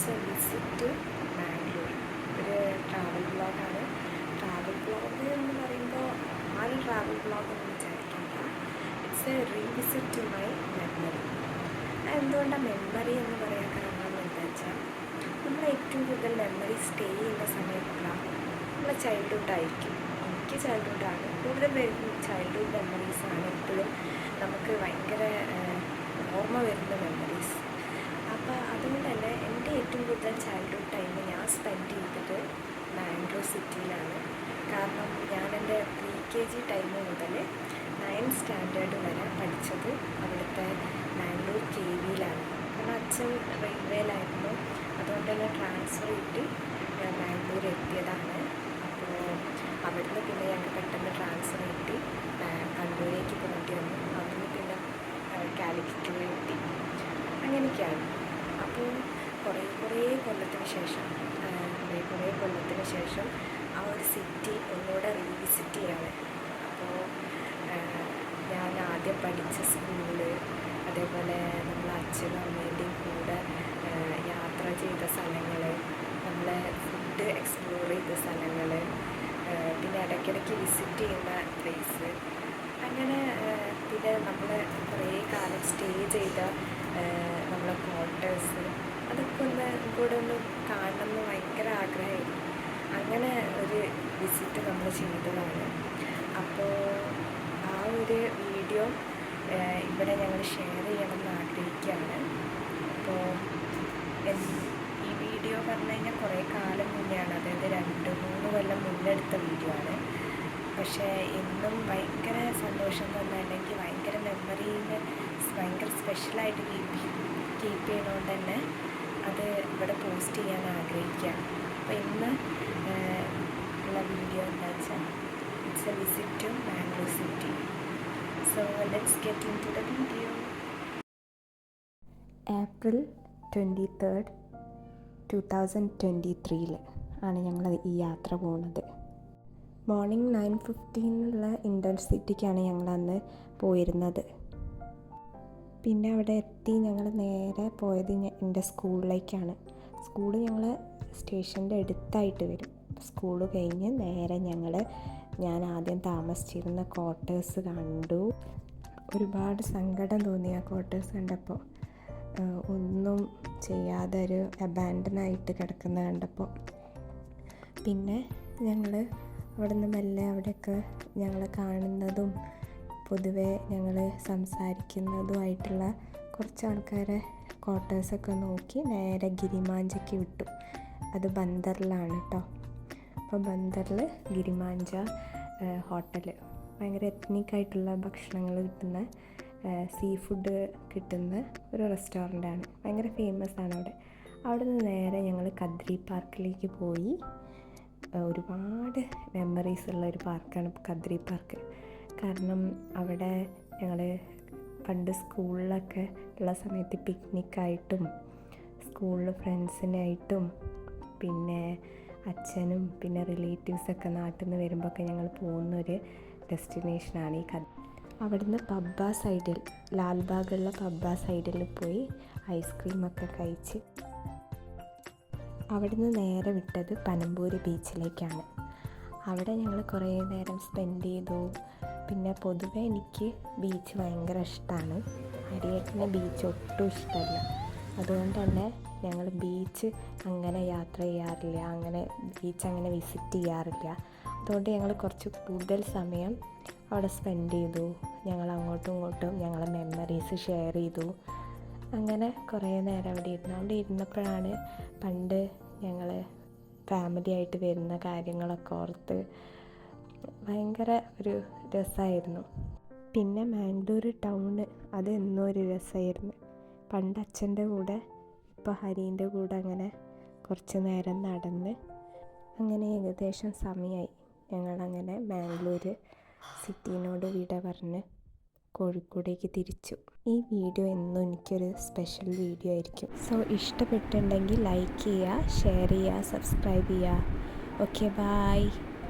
It's a visit to Bangalore. ഒരു travel വ്ളോഗാണ്. Travel vlog എന്ന് പറയുമ്പോൾ ആരും ട്രാവൽ വ്ളോഗ് എന്ന് വിചാരിക്കേണ്ട. It's a revisit to my memory. എന്തുകൊണ്ടാണ് മെമ്മറി എന്ന് പറയാൻ കാരണം എന്താ വെച്ചാൽ, നമ്മൾ ഏറ്റവും കൂടുതൽ മെമ്മറി സ്റ്റേ ചെയ്യുന്ന സമയത്താണ് നമ്മളെ ചൈൽഡ്ഹുഡായിരിക്കും. എനിക്ക് ചൈൽഡ്ഹുഡാണ് കൂടുതൽ വരുന്ന. ചൈൽഡ്ഹുഡ് മെമ്മറീസാണ് എപ്പോഴും നമുക്ക് ഭയങ്കര ഓർമ്മ വരുന്ന മെമ്മറീസ്. അപ്പോൾ അതുകൊണ്ട് തന്നെ എൻ്റെ ഏറ്റവും കൂടുതൽ ചൈൽഡ്ഹുഡ് ടൈം ഞാൻ സ്പെൻഡ് ചെയ്തത് ബാംഗ്ലൂർ സിറ്റിയിലാണ്. കാരണം ഞാൻ എൻ്റെ PKG ടൈം മുതൽ 9th സ്റ്റാൻഡേർഡ് വരെ പഠിച്ചത് അവിടുത്തെ ബാംഗ്ലൂർ KVയിലാണ്. കാരണം അച്ഛൻ റെയിൽവേയിലായിരുന്നു. അതുകൊണ്ട് തന്നെ ട്രാൻസ്ഫർ കിട്ടി ബാംഗ്ലൂർ എത്തിയതാണ്. അപ്പോൾ അവിടുന്ന് പിന്നെ ഞങ്ങൾക്ക് പെട്ടെന്ന് ട്രാൻസ്ഫർ കിട്ടി കണ്ണൂരേക്ക് പോകേണ്ടി വന്നു. അവിടുന്ന് പിന്നെ കാലിക്കറ്റ് കിട്ടി. അങ്ങനെയൊക്കെയാണ്. അപ്പോൾ കുറേ കൊല്ലത്തിന് ശേഷം ആ ഒരു സിറ്റി ഒന്നുകൂടെ റീവിസിറ്റ് ചെയ്യാണ്. അപ്പോൾ ഞാൻ ആദ്യം പഠിച്ച സ്കൂള്, അതേപോലെ നമ്മൾ അച്ഛനും അമ്മേൻ്റെയും കൂടെ യാത്ര ചെയ്ത സ്ഥലങ്ങൾ, നമ്മളെ ഫുഡ് എക്സ്പ്ലോർ ചെയ്ത സ്ഥലങ്ങൾ, പിന്നെ ഇടയ്ക്കിടയ്ക്ക് വിസിറ്റ് ചെയ്യുന്ന പ്ലേസ്, അങ്ങനെ പിന്നെ നമ്മൾ കുറേ കാലം സ്റ്റേ ചെയ്ത നമ്മളെ ക്വാർട്ടേഴ്സ്, അതൊക്കെ ഒന്ന് കാണണമെന്ന് ഭയങ്കര ആഗ്രഹമായിരുന്നു. അങ്ങനെ ഒരു വിസിറ്റ് നമ്മൾ ചെയ്തതാണ്. അപ്പോൾ ആ ഒരു വീഡിയോ ഇവിടെ ഞങ്ങൾ ഷെയർ ചെയ്യണമെന്ന് ആഗ്രഹിക്കുകയാണ്. അപ്പോൾ ഈ വീഡിയോ പറഞ്ഞു കഴിഞ്ഞാൽ കുറേ കാലം മുന്നെയാണ്, അതായത് 2-3 കൊല്ലം മുന്നേ എടുത്ത വീഡിയോ ആണ്. പക്ഷേ എന്നും ഭയങ്കര സന്തോഷം തന്നെ, അല്ലെങ്കിൽ ഭയങ്കര മെമ്മറീനെ ഭയങ്കര സ്പെഷ്യലായിട്ട് കീപ്പ് ചെയ്യുന്നതുകൊണ്ട് തന്നെ അത് ഇവിടെ പോസ്റ്റ് ചെയ്യാൻ ആഗ്രഹിക്കുകയാണ്. അപ്പോൾ ഇന്ന് ഉള്ള വീഡിയോ എന്താ വെച്ചാൽ, it's a visit to Bangalore city. So let's get into the video. April 23rd, 2023 ആണ് ഞങ്ങൾ ഈ യാത്ര പോകുന്നത്. മോർണിംഗ് 9:15 ഇൻ്റർസിറ്റിക്കാണ് ഞങ്ങളന്ന് പോയിരുന്നത്. പിന്നെ അവിടെ എത്തി ഞങ്ങൾ നേരെ പോയത് എൻ്റെ സ്കൂളിലേക്കാണ്. സ്കൂള് ഞങ്ങൾ സ്റ്റേഷൻ്റെ അടുത്തായിട്ട് വരും. സ്കൂള് കഴിഞ്ഞ് നേരെ ഞാൻ ആദ്യം താമസിച്ചിരുന്ന ക്വാർട്ടേഴ്സ് കണ്ടു. ഒരുപാട് സങ്കടം തോന്നി ആ ക്വാർട്ടേഴ്സ് കണ്ടപ്പോൾ. ഒന്നും ചെയ്യാതെ ഒരു അബാൻഡനായിട്ട് കിടക്കുന്ന കണ്ടപ്പോൾ. പിന്നെ ഞങ്ങൾ അവിടെ നിന്ന് മെല്ലെ അവിടെയൊക്കെ ഞങ്ങൾ കാണുന്നതും പൊതുവെ ഞങ്ങൾ സംസാരിക്കുന്നതുമായിട്ടുള്ള കുറച്ച് ആൾക്കാരെ ക്വാർട്ടേഴ്സൊക്കെ നോക്കി നേരെ ഗിരിമാഞ്ചയ്ക്ക് വിട്ടു. അത് ബന്ദറിലാണ് കേട്ടോ. അപ്പോൾ ബന്ദറിൽ ഗിരിമാഞ്ച ഹോട്ടൽ ഭയങ്കര എത്നിക്കായിട്ടുള്ള ഭക്ഷണങ്ങൾ കിട്ടുന്ന, സീ ഫുഡ് കിട്ടുന്ന ഒരു റെസ്റ്റോറൻ്റാണ്. ഭയങ്കര ഫേമസ് ആണ് അവിടെ. അവിടെ നിന്ന് നേരെ ഞങ്ങൾ കദ്രി പാർക്കിലേക്ക് പോയി. ഒരുപാട് മെമ്മറീസ് ഉള്ള ഒരു പാർക്കാണ് കദ്രി പാർക്ക്. കാരണം അവിടെ ഞങ്ങൾ പണ്ട് സ്കൂളിലൊക്കെ ഉള്ള സമയത്ത് പിക്നിക്കായിട്ടും സ്കൂളിൽ ഫ്രണ്ട്സിനായിട്ടും പിന്നെ അച്ഛനും പിന്നെ റിലേറ്റീവ്സൊക്കെ നാട്ടിൽ നിന്ന് വരുമ്പോഴൊക്കെ ഞങ്ങൾ പോകുന്നൊരു ഡെസ്റ്റിനേഷനാണ് ഈ അവിടുന്ന് പബ്ബ സൈഡിൽ, ലാൽബാഗുള്ള പബ്ബ സൈഡിൽ പോയി ഐസ്ക്രീമൊക്കെ കഴിച്ച് അവിടുന്ന് നേരെ വിട്ടത് പനമ്പൂര് ബീച്ചിലേക്കാണ്. അവിടെ ഞങ്ങൾ കുറേ നേരം സ്പെൻഡ് ചെയ്തു. പിന്നെ പൊതുവെ എനിക്ക് ബീച്ച് ഭയങ്കര ഇഷ്ടമാണ്. ഹരിയേട്ടന് ബീച്ച് ഒട്ടും ഇഷ്ടമല്ല. അതുകൊണ്ട് തന്നെ ഞങ്ങൾ ബീച്ച് അങ്ങനെ യാത്ര ചെയ്യാറില്ല, അങ്ങനെ ബീച്ച് അങ്ങനെ വിസിറ്റ് ചെയ്യാറില്ല. അതുകൊണ്ട് ഞങ്ങൾ കുറച്ച് കൂടുതൽ സമയം അവിടെ സ്പെൻഡ് ചെയ്തു. ഞങ്ങൾ അങ്ങോട്ടും ഇങ്ങോട്ടും ഞങ്ങളെ മെമ്മറീസ് ഷെയർ ചെയ്തു. അങ്ങനെ കുറേ നേരം അവിടെ ഇരുന്നപ്പോഴാണ് പണ്ട് ഞങ്ങൾ ഫാമിലി ആയിട്ട് വരുന്ന കാര്യങ്ങളൊക്കെ ഓർത്ത് ഭയങ്കര ഒരു രസമായിരുന്നു. പിന്നെ മാംഗ്ലൂർ ടൗണ് അത് എന്നും ഒരു രസമായിരുന്നു. പണ്ട് അച്ഛൻ്റെ കൂടെ, ഇപ്പോൾ ഹരീൻ്റെ കൂടെ അങ്ങനെ കുറച്ച് നേരം നടന്ന് അങ്ങനെ ഏകദേശം സമയമായി. ഞങ്ങളങ്ങനെ മാംഗ്ലൂർ സിറ്റീനോട് വിട പറഞ്ഞ് കോഴിക്കോടേക്ക് തിരിച്ചു. ഈ വീഡിയോ എന്നും എനിക്കൊരു സ്പെഷ്യൽ വീഡിയോ ആയിരിക്കും. സോ ഇഷ്ടപ്പെട്ടിട്ടുണ്ടെങ്കിൽ ലൈക്ക് ചെയ്യുക, ഷെയർ ചെയ്യുക, സബ്സ്ക്രൈബ് ചെയ്യുക. Okay, by.